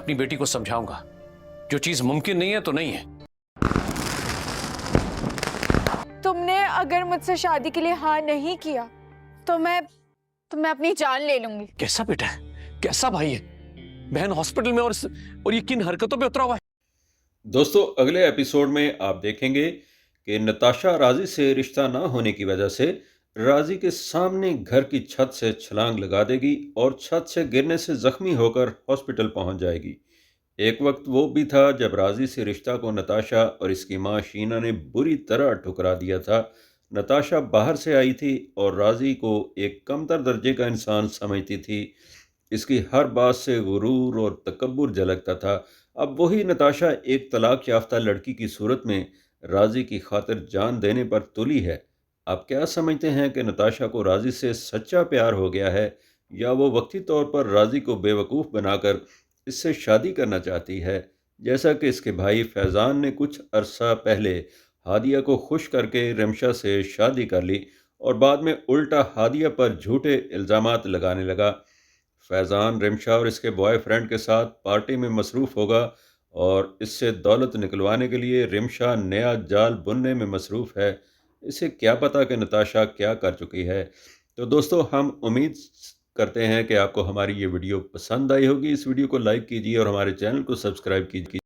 अपनी बेटी को समझाऊंगा, जो चीज मुमकिन नहीं है तो नहीं है। तुमने अगर मुझसे शादी के लिए हाँ नहीं किया तो मैं अपनी जान ले लूंगी। कैसा बेटा है, कैसा भाई है? बहन हॉस्पिटल में और ये किन हरकतों पे उतरा हुआ है। दोस्तों, अगले एपिसोड में आप देखेंगे कि नताशा राजी से रिश्ता ना होने की वजह से राजी के सामने घर की छत से छलांग लगा देगी और छत से गिरने से जख्मी होकर हॉस्पिटल पहुंच जाएगी। एक वक्त वो भी था जब राजी से रिश्ता को नताशा और इसकी मां शीना ने बुरी तरह ठुकरा दिया था। नताशा बाहर से आई थी और राजी को एक कमतर दर्जे का इंसान समझती थी। इसकी हर बात से गुरूर और तकब्बुर झलकता था। अब वही नताशा एक तलाक याफ्ता लड़की की सूरत में राजी की खातिर जान देने पर तुली है। आप क्या समझते हैं कि नताशा को राजी से सच्चा प्यार हो गया है, या वो वक्ती तौर पर राजी को बेवकूफ़ बनाकर इससे शादी करना चाहती है, जैसा कि इसके भाई फैज़ान ने कुछ अरसा पहले हादिया को खुश करके रिमशा से शादी कर ली और बाद में उल्टा हादिया पर झूठे इल्ज़ामात लगाने लगा। फैज़ान रिमशा और इसके बॉयफ्रेंड के साथ पार्टी में मसरूफ़ होगा और इससे दौलत निकलवाने के लिए रिमशा नया जाल बुनने में मसरूफ़ है। इसे क्या पता कि नताशा क्या कर चुकी है। तो दोस्तों, हम उम्मीद करते हैं कि आपको हमारी ये वीडियो पसंद आई होगी। इस वीडियो को लाइक कीजिए और हमारे चैनल को सब्सक्राइब कीजिए।